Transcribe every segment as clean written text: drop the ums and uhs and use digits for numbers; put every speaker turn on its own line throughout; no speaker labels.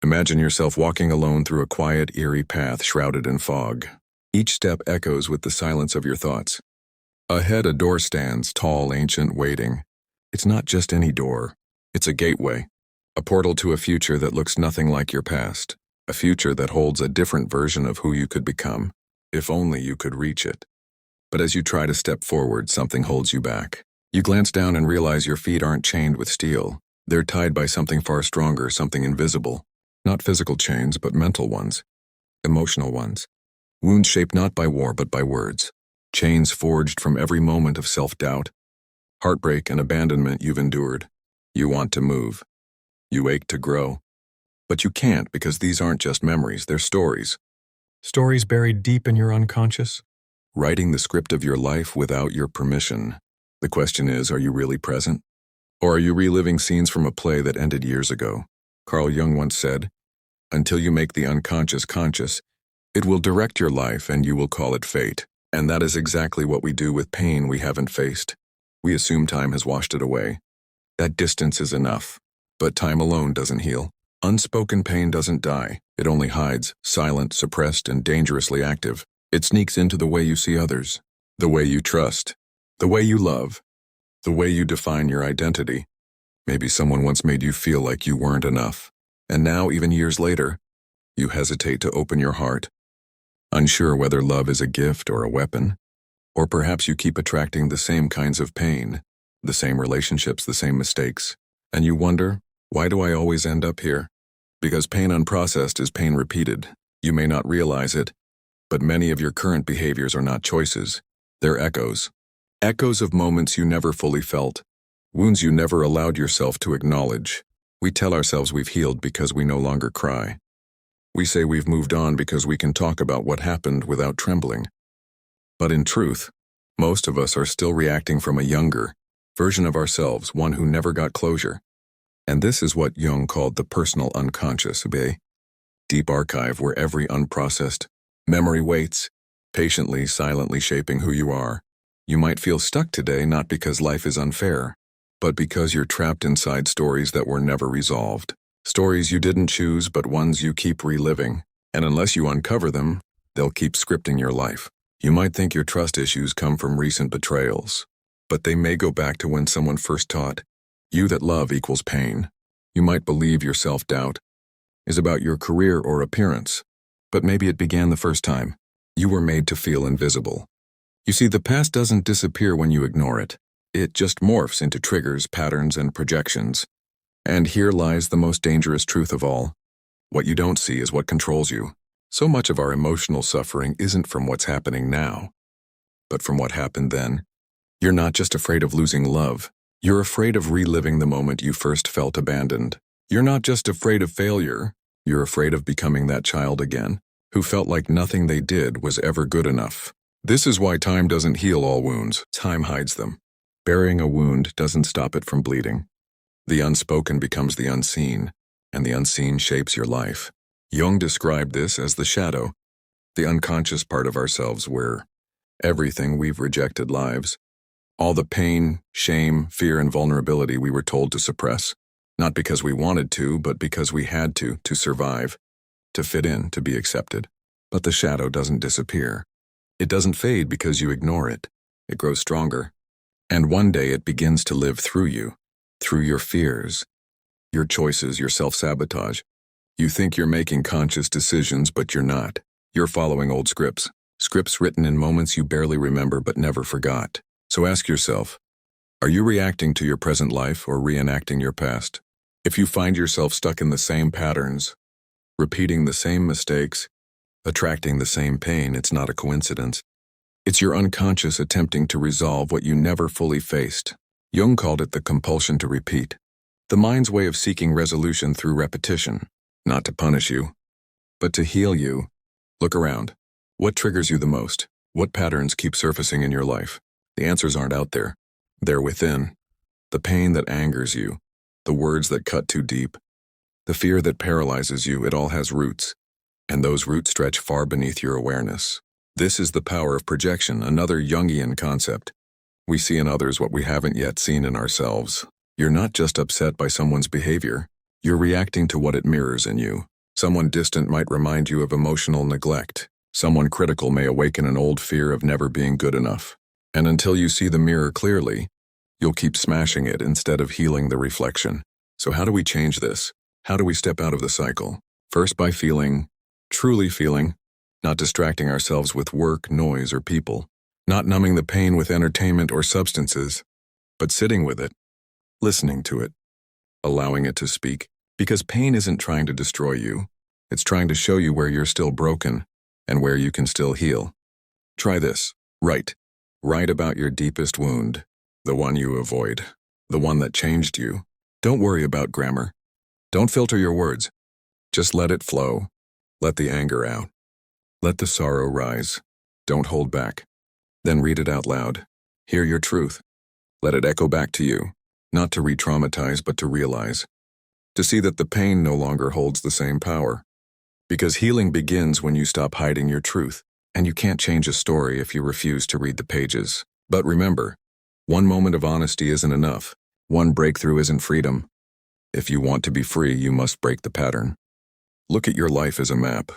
Imagine yourself walking alone through a quiet, eerie path shrouded in fog. Each step echoes with the silence of your thoughts. Ahead, a door stands, tall, ancient, waiting. It's not just any door. It's a gateway, a portal to a future that looks nothing like your past, a future that holds a different version of who you could become, if only you could reach it. But as you try to step forward, something holds you back. You glance down and realize your feet aren't chained with steel. They're tied by something far stronger, something invisible. Not physical chains, but mental ones. Emotional ones. Wounds shaped not by war, but by words. Chains forged from every moment of self-doubt, heartbreak and abandonment you've endured. You want to move. You ache to grow. But you can't, because these aren't just memories, they're stories. Stories buried deep in your unconscious. Writing the script of your life without your permission. The question is, are you really present? Or are you reliving scenes from a play that ended years ago? Carl Jung once said, "Until you make the unconscious conscious, it will direct your life and you will call it fate." And that is exactly what we do with pain we haven't faced. We assume time has washed it away. That distance is enough. But time alone doesn't heal. Unspoken pain doesn't die. It only hides, silent, suppressed, and dangerously active. It sneaks into the way you see others, the way you trust, the way you love, the way you define your identity. Maybe someone once made you feel like you weren't enough. And now, even years later, you hesitate to open your heart. Unsure whether love is a gift or a weapon. Or perhaps you keep attracting the same kinds of pain, the same relationships, the same mistakes. And you wonder, why do I always end up here? Because pain unprocessed is pain repeated. You may not realize it, but many of your current behaviors are not choices. They're echoes. Echoes of moments you never fully felt. Wounds you never allowed yourself to acknowledge. We tell ourselves we've healed because we no longer cry. We say we've moved on because we can talk about what happened without trembling. But in truth, most of us are still reacting from a younger version of ourselves, one who never got closure. And this is what Jung called the personal unconscious, a deep archive where every unprocessed memory waits, patiently, silently shaping who you are. You might feel stuck today not because life is unfair, but because you're trapped inside stories that were never resolved. Stories you didn't choose, but ones you keep reliving. And unless you uncover them, they'll keep scripting your life. You might think your trust issues come from recent betrayals, but they may go back to when someone first taught you that love equals pain. You might believe your self-doubt is about your career or appearance, but maybe it began the first time you were made to feel invisible. You see, the past doesn't disappear when you ignore it. It just morphs into triggers, patterns, and projections. And here lies the most dangerous truth of all. What you don't see is what controls you. So much of our emotional suffering isn't from what's happening now, but from what happened then. You're not just afraid of losing love. You're afraid of reliving the moment you first felt abandoned. You're not just afraid of failure. You're afraid of becoming that child again, who felt like nothing they did was ever good enough. This is why time doesn't heal all wounds. Time hides them. Burying a wound doesn't stop it from bleeding. The unspoken becomes the unseen, and the unseen shapes your life. Jung described this as the shadow, the unconscious part of ourselves where everything we've rejected lives. All the pain, shame, fear, and vulnerability we were told to suppress, not because we wanted to, but because we had to survive, to fit in, to be accepted. But the shadow doesn't disappear. It doesn't fade because you ignore it. It grows stronger. And one day it begins to live through you. Through your fears, your choices, your self-sabotage. You think you're making conscious decisions, but you're not. You're following old scripts. Scripts written in moments you barely remember but never forgot. So ask yourself, are you reacting to your present life or reenacting your past? If you find yourself stuck in the same patterns, repeating the same mistakes, attracting the same pain, it's not a coincidence. It's your unconscious attempting to resolve what you never fully faced. Jung called it the compulsion to repeat, the mind's way of seeking resolution through repetition, not to punish you, but to heal you. Look around. What triggers you the most? What patterns keep surfacing in your life? The answers aren't out there. They're within. The pain that angers you, the words that cut too deep, the fear that paralyzes you, it all has roots, and those roots stretch far beneath your awareness. This is the power of projection, another Jungian concept. We see in others what we haven't yet seen in ourselves. You're not just upset by someone's behavior. You're reacting to what it mirrors in you. Someone distant might remind you of emotional neglect. Someone critical may awaken an old fear of never being good enough. And until you see the mirror clearly, you'll keep smashing it instead of healing the reflection. So how do we change this? How do we step out of the cycle? First, by feeling, truly feeling, not distracting ourselves with work, noise, or people, not numbing the pain with entertainment or substances, but sitting with it, listening to it, allowing it to speak. Because pain isn't trying to destroy you. It's trying to show you where you're still broken and where you can still heal. Try this. Write. Write about your deepest wound, the one you avoid, the one that changed you. Don't worry about grammar. Don't filter your words. Just let it flow. Let the anger out. Let the sorrow rise. Don't hold back. Then read it out loud. Hear your truth. Let it echo back to you, not to re-traumatize but to realize. To see that the pain no longer holds the same power. Because healing begins when you stop hiding your truth, and you can't change a story if you refuse to read the pages. But remember, one moment of honesty isn't enough. One breakthrough isn't freedom. If you want to be free, you must break the pattern. Look at your life as a map.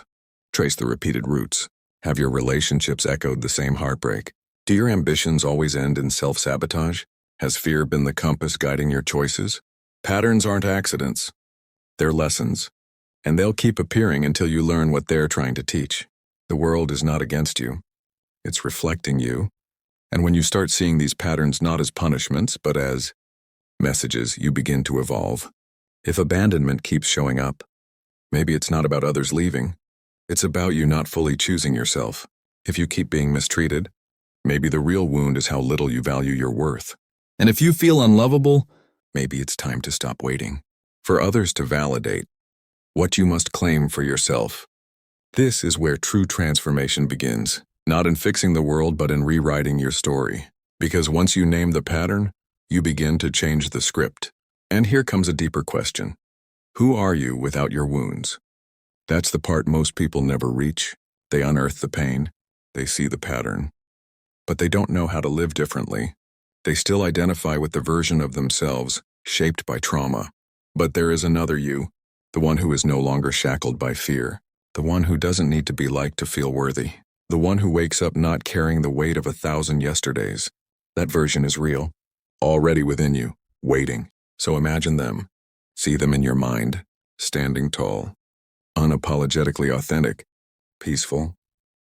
Trace the repeated routes. Have your relationships echoed the same heartbreak? Do your ambitions always end in self-sabotage? Has fear been the compass guiding your choices? Patterns aren't accidents. They're lessons. And they'll keep appearing until you learn what they're trying to teach. The world is not against you. It's reflecting you. And when you start seeing these patterns not as punishments, but as messages, you begin to evolve. If abandonment keeps showing up, maybe it's not about others leaving. It's about you not fully choosing yourself. If you keep being mistreated, maybe the real wound is how little you value your worth. And if you feel unlovable, maybe it's time to stop waiting for others to validate what you must claim for yourself. This is where true transformation begins, not in fixing the world but in rewriting your story. Because once you name the pattern, you begin to change the script. And here comes a deeper question. Who are you without your wounds? That's the part most people never reach. They unearth the pain, they see the pattern, but they don't know how to live differently. They still identify with the version of themselves shaped by trauma. But there is another you, the one who is no longer shackled by fear, the one who doesn't need to be liked to feel worthy, the one who wakes up not carrying the weight of 1,000 yesterdays. That version is real, already within you, waiting. So imagine them, see them in your mind, standing tall, unapologetically authentic, peaceful,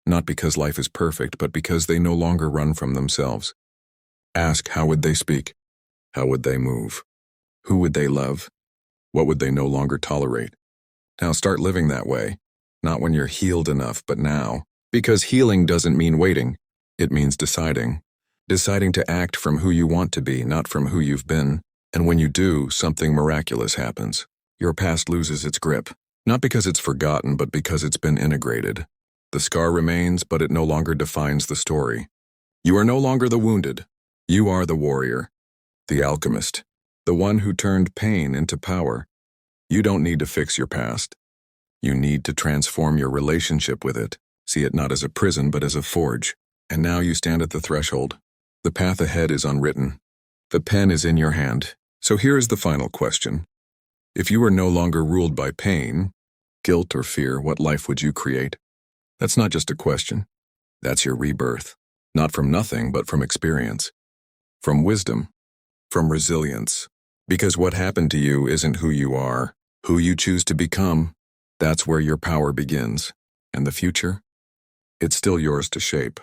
not because life is perfect, but because they no longer run from themselves. Ask, how would they speak? How would they move? Who would they love? What would they no longer tolerate? Now start living that way, not when you're healed enough, but now. Because healing doesn't mean waiting, it means deciding. Deciding to act from who you want to be, not from who you've been. And when you do, something miraculous happens. Your past loses its grip, not because it's forgotten, but because it's been integrated. The scar remains, but it no longer defines the story. You are no longer the wounded. You are the warrior, the alchemist, the one who turned pain into power. You don't need to fix your past. You need to transform your relationship with it. See it not as a prison, but as a forge. And now you stand at the threshold. The path ahead is unwritten. The pen is in your hand. So here is the final question. If you were no longer ruled by pain, guilt, or fear, what life would you create? That's not just a question. That's your rebirth. Not from nothing, but from experience. From wisdom. From resilience. Because what happened to you isn't who you are. Who you choose to become, that's where your power begins. And the future? It's still yours to shape.